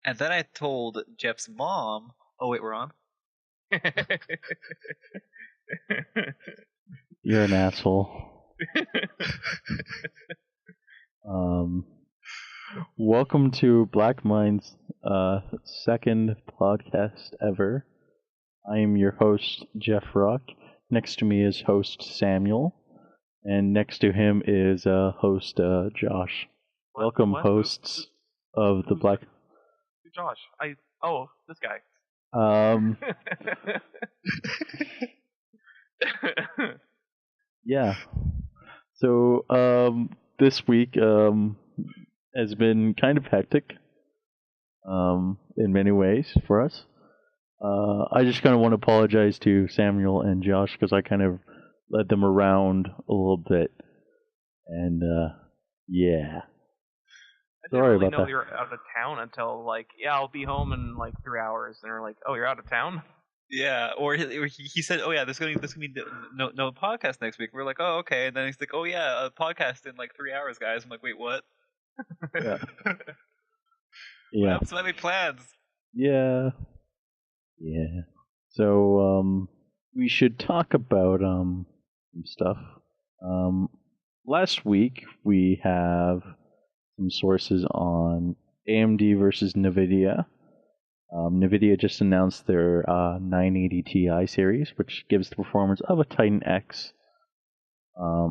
And then I told Jeff's mom, oh wait, we're on? You're an asshole. Welcome to Black Mind's second podcast ever. I am your host, Jeff Rock. Next to me is host Samuel. And next to him is host Josh. Welcome, hosts of the Black... Josh. This guy. Yeah. So this week has been kind of hectic in many ways for us. I just kind of want to apologize to Samuel and Josh because I kind of led them around a little bit, and yeah. I didn't really know you were out of town until I'll be home in 3 hours, and they're like, oh, you're out of town? Yeah, or he said, oh yeah, there's gonna be no podcast next week. We're like, oh okay, and then he's like, oh yeah, a podcast in 3 hours, guys. I'm like, wait, what? Yeah. Yeah. So I made plans. Yeah. Yeah. So we should talk about some stuff. Last week we have some sources on AMD versus NVIDIA. NVIDIA just announced their 980 Ti series, which gives the performance of a Titan X,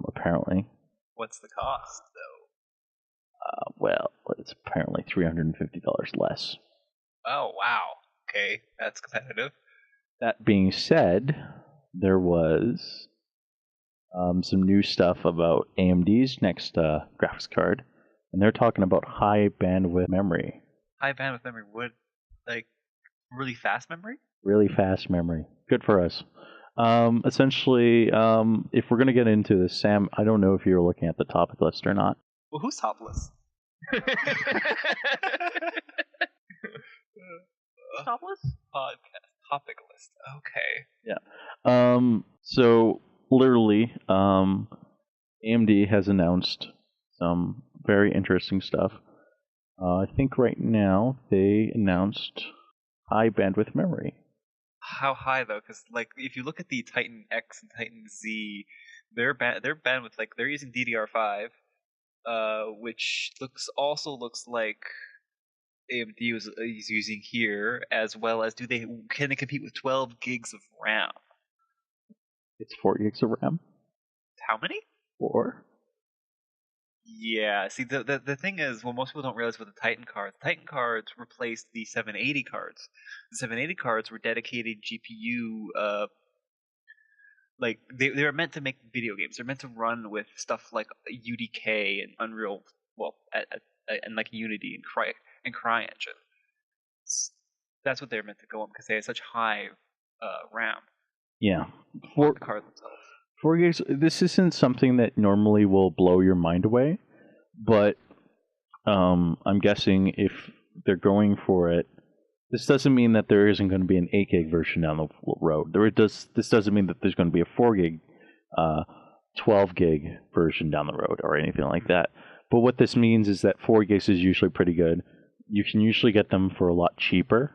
apparently. What's the cost, though? Well, it's apparently $350 less. Oh, wow. Okay, that's competitive. That being said, there was some new stuff about AMD's next graphics card, and they're talking about high bandwidth memory. High bandwidth memory would, really fast memory? Really fast memory. Good for us. Essentially, if we're going to get into this, Sam, I don't know if you're looking at the topic list or not. Well, who's topless? Topless? Podcast topic list. Okay. Yeah. So, literally, AMD has announced some very interesting stuff. I think right now they announced high bandwidth memory. How high though? Because if you look at the Titan X and Titan Z, their bandwidth, they're using DDR5, which looks like AMD is using here, as well as can they compete with 12 gigs of RAM? It's 4 gigs of RAM. How many? 4. Yeah, see, the thing is, what most people don't realize with the Titan cards replaced the 780 cards. The 780 cards were dedicated GPU, they were meant to make video games. They're meant to run with stuff like UDK and Unreal, and Unity and CryEngine. That's what they're meant to go on because they have such high RAM. Yeah, for the cards themselves. 4 gigs. This isn't something that normally will blow your mind away, but I'm guessing if they're going for it, this doesn't mean that there isn't going to be an 8 gig version down the road. This doesn't mean that there's going to be a 4 gig, 12 gig version down the road or anything like that. But what this means is that 4 gigs is usually pretty good. You can usually get them for a lot cheaper.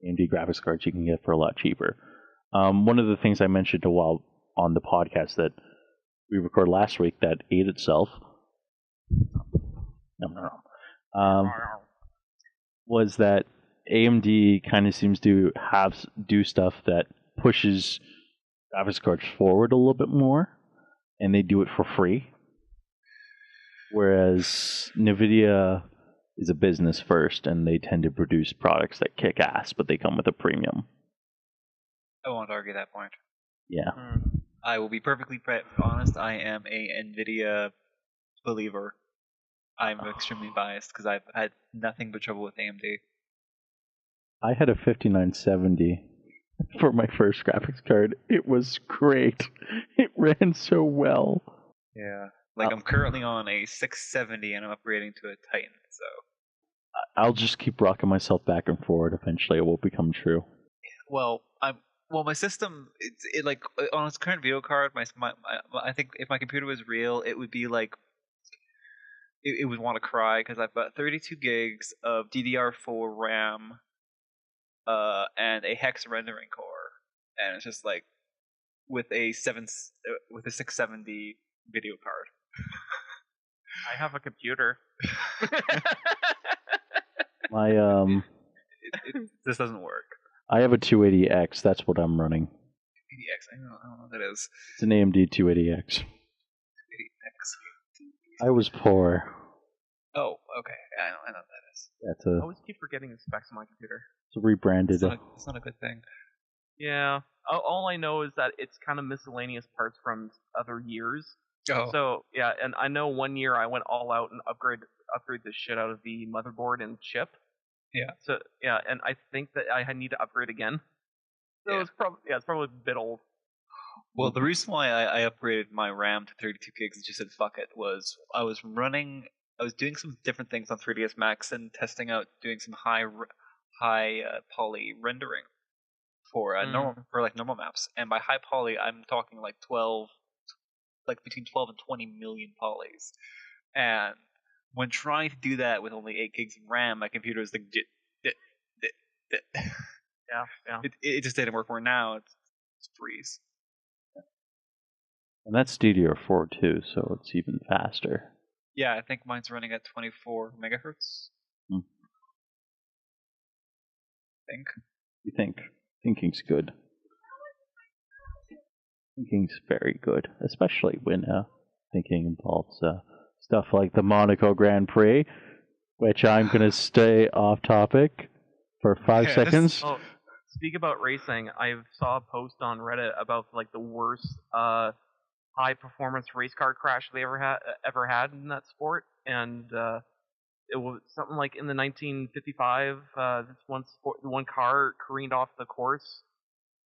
AMD graphics cards you can get for a lot cheaper. One of the things I mentioned a while on the podcast that we recorded last week that ate itself was that AMD kind of seems to do stuff that pushes graphics cards forward a little bit more, and they do it for free. Whereas NVIDIA is a business first, and they tend to produce products that kick ass, but they come with a premium. I won't argue that point. Yeah. I will be perfectly honest. I am a NVIDIA believer. I'm extremely biased because I've had nothing but trouble with AMD. I had a 5970 for my first graphics card. It was great. It ran so well. Yeah. I'm currently on a 670 and I'm upgrading to a Titan, so. I'll just keep rocking myself back and forward. Eventually it will become true. Well, my system, on its current video card, I think if my computer was real, it would be it would want to cry because I've got 32 gigs of DDR4 RAM, and a hex rendering core, and it's just like with a 670 video card. I have a computer. This doesn't work. I have a 280X. That's what I'm running. 280X. I don't know what that is. It's an AMD 280X. 280X. I was poor. Oh, okay. Yeah, I know what that is. That's I always keep forgetting the specs of my computer. It's rebranded. It's not a good thing. Yeah. All I know is that it's kind of miscellaneous parts from other years. Oh. So yeah, and I know one year I went all out and upgrade the shit out of the motherboard and chip. Yeah. So yeah, and I think that I need to upgrade again. So Yeah. it's probably a bit old. Well, the reason why I upgraded my RAM to 32 gigs and just said fuck it was I was doing some different things on 3ds Max and testing out doing some high poly rendering for normal maps. And by high poly, I'm talking like between 12 and 20 million polys. And when trying to do that with only 8 gigs of RAM, my computer is like Yeah. It just didn't work. Where now it's freeze. And that's DDR4 too, so it's even faster. Yeah, I think mine's running at 24 megahertz. You think? Thinking's good. Thinking's very good, especially when thinking involves stuff like the Monaco Grand Prix, which I'm going to stay off topic for 5 seconds. Oh, speak about racing. I saw a post on Reddit about like the worst high performance race car crash they ever had in that sport, and it was something like in the 1955. One car careened off the course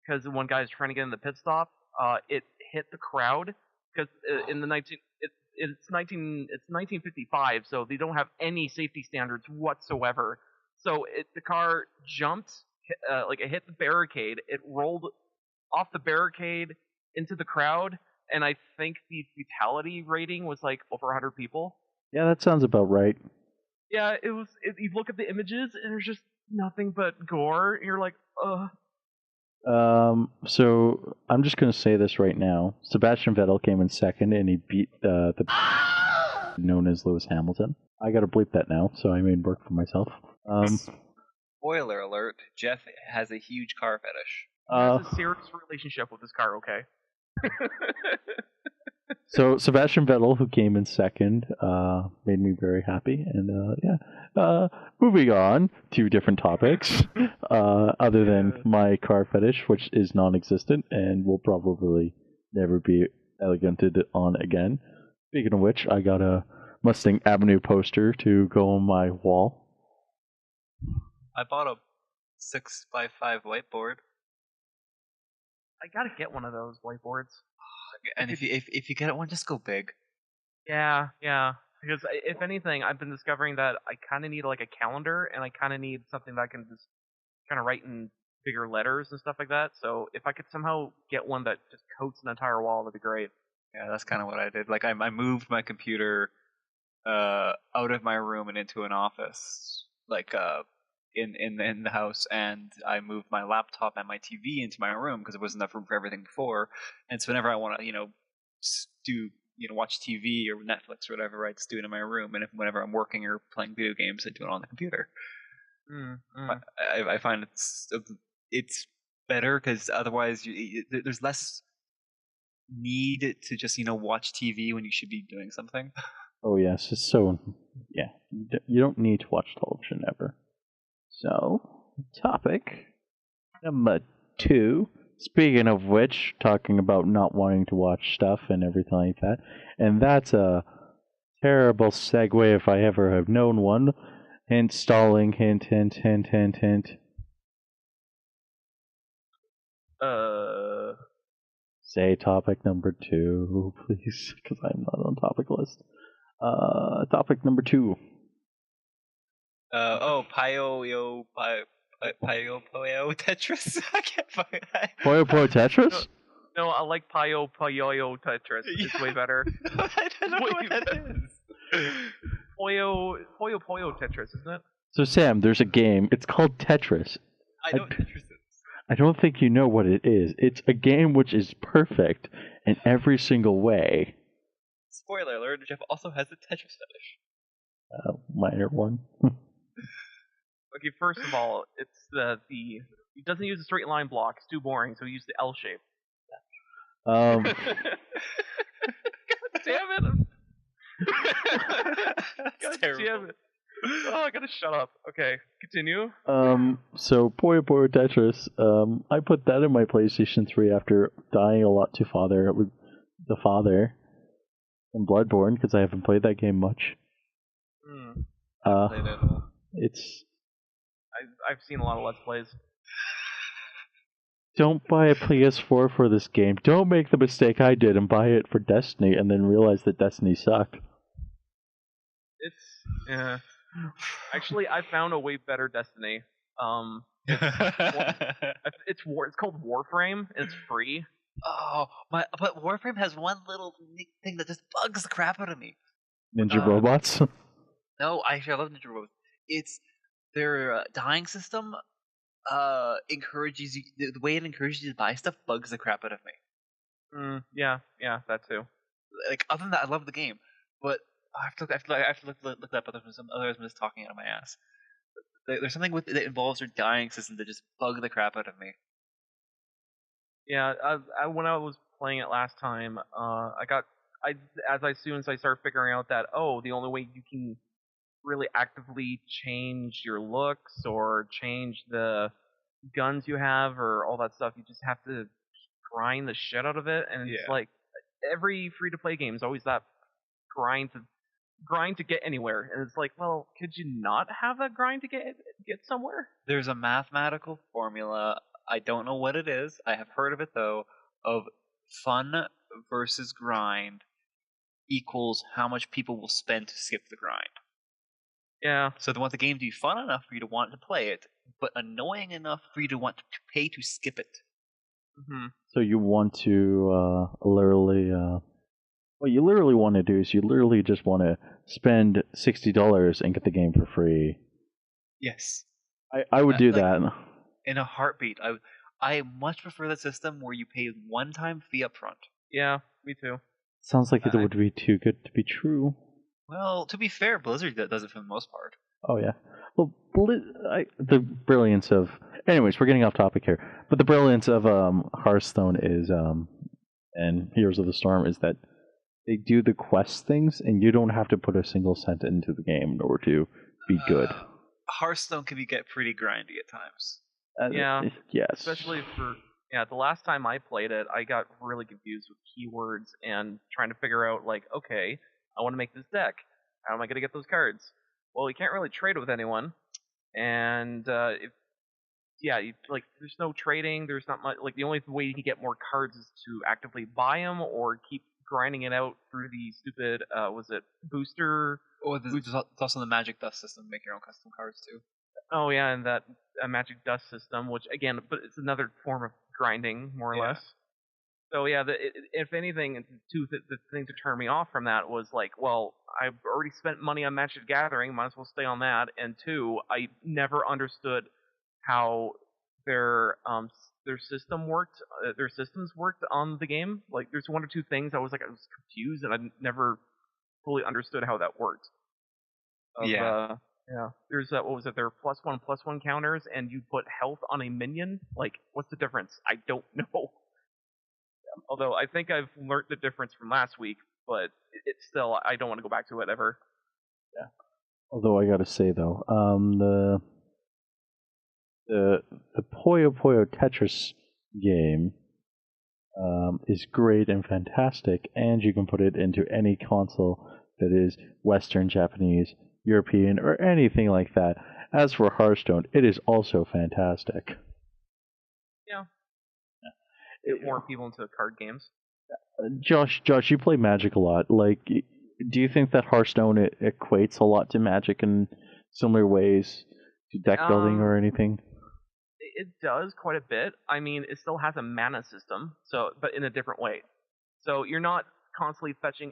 because one guy was trying to get in the pit stop. It hit the crowd because in the 1955, so they don't have any safety standards whatsoever. So the car jumped, it hit the barricade. It rolled off the barricade into the crowd, and I think the fatality rating was like over 100 people. Yeah, that sounds about right. Yeah, it was. You look at the images, and there's just nothing but gore. And you're like, ugh. So I'm just going to say this right now. Sebastian Vettel came in second, and he beat the known as Lewis Hamilton. I got to bleep that now, so I made work for myself. Spoiler alert: Jeff has a huge car fetish. He has a serious relationship with his car. Okay. So Sebastian Vettel, who came in second, made me very happy, and moving on to different topics, other than my car fetish, which is non-existent and will probably never be eleganted on again. Speaking of which, I got a Mustang Avenue poster to go on my wall. I bought a 6x5 whiteboard. I gotta get one of those whiteboards. And if you get one, just go big. Yeah. Because if anything, I've been discovering that I kind of need like a calendar, and I kind of need something that I can just kind of write in bigger letters and stuff like that. So if I could somehow get one that just coats an entire wall, that'd be great. Yeah, that's kind of what I did. Like I moved my computer out of my room and into an office, like in the house, and I moved my laptop and my TV into my room because there wasn't enough room for everything before. And so whenever I want to, watch TV or Netflix or whatever, I just do it in my room. And whenever I'm working or playing video games, I do it on the computer. I find it's better because otherwise there's less need to just watch TV when you should be doing something. Oh yes, it's so you don't need to watch television ever. So, topic number 2. Speaking of which, talking about not wanting to watch stuff and everything like that, and that's a terrible segue if I ever have known one. Hint, stalling, hint. Say topic number 2, please, because I'm not on topic list. Topic number 2. Puyo Tetris. I can't find that. Puyo Tetris? No, I like Puyo Tetris. It's way better. I don't know what that is. Puyo Tetris, isn't it? So Sam, there's a game. It's called Tetris. I know what Tetris is. I don't think you know what it is. It's a game which is perfect in every single way. Spoiler alert, Jeff also has a Tetris fetish. Minor one. Okay, first of all, it's he doesn't use a straight line block. It's too boring, so he used the L shape. Um, God damn it! God damn it! Oh, I gotta shut up. Okay, continue. So Puyo Puyo Tetris, I put that in my PlayStation 3 after dying a lot to the father in Bloodborne, because I haven't played that game much. Played it all. It's... I've seen a lot of Let's Plays. Don't buy a PS4 for this game. Don't make the mistake I did and buy it for Destiny and then realize that Destiny sucked. Actually, I found a way better Destiny. It's called Warframe, and it's free. Oh, but Warframe has one little thing that just bugs the crap out of me. Ninja robots? No, actually, I love Ninja Robots. It's their dying system. Encourages you. The way it encourages you to buy stuff bugs the crap out of me. Yeah, that too. Like, other than that, I love the game, but I have to look that up. Otherwise, I'm just talking out of my ass. There's something with it that involves their dying system that just bug the crap out of me. Yeah, when I was playing it last time, as soon as I started figuring out that the only way you can really actively change your looks or change the guns you have or all that stuff, you just have to grind the shit out of it, and it's like every free to play game is always that grind to get anywhere, and it's like, well, could you not have that grind to get somewhere? There's a mathematical formula. I don't know what it is. I have heard of it though. Of fun versus grind equals how much people will spend to skip the grind. Yeah. So they want the game to be fun enough for you to want to play it, but annoying enough for you to want to pay to skip it. Mm-hmm. So you want to literally... what you literally want to do is you literally just want to spend $60 and get the game for free. Yes. I would do that. In a heartbeat. I much prefer the system where you pay one-time fee up front. Yeah, me too. Sounds like it would be too good to be true. Well, to be fair, Blizzard does it for the most part. Oh, yeah. Well, the brilliance of... Anyways, we're getting off topic here. But the brilliance of Hearthstone is, and Heroes of the Storm, is that they do the quest things, and you don't have to put a single cent into the game in order to be good. Hearthstone can get pretty grindy at times. Yes. Especially the last time I played it, I got really confused with keywords and trying to figure out, like, okay, I want to make this deck. How am I going to get those cards? Well, you can't really trade with anyone, and there's no trading. There's not much. Like, the only way you can get more cards is to actively buy them or keep grinding it out through the stupid, booster? There's also the magic dust system. Make your own custom cards too. Oh yeah, and that magic dust system, which again, but it's another form of grinding, more or less. So yeah, if anything, the thing to turn me off from that was like, well, I've already spent money on Magic Gathering, might as well stay on that. And two, I never understood how their system worked. Their systems worked on the game. Like, there's one or two things I was confused, and I never fully understood how that worked. There's what was it? There +1/+1 counters, and you put health on a minion. Like, what's the difference? I don't know. Although I think I've learned the difference from last week, but it's still, I don't want to go back to it ever. Yeah. Although I gotta say though, the Puyo Puyo Tetris game is great and fantastic, and you can put it into any console that is Western, Japanese, European, or anything like that. As for Hearthstone, it is also fantastic. Yeah. Get more people into card games. Josh, you play Magic a lot. Like, do you think that Hearthstone equates a lot to Magic in similar ways to deck building or anything? It does quite a bit. I mean, it still has a mana system, but in a different way. So you're not constantly fetching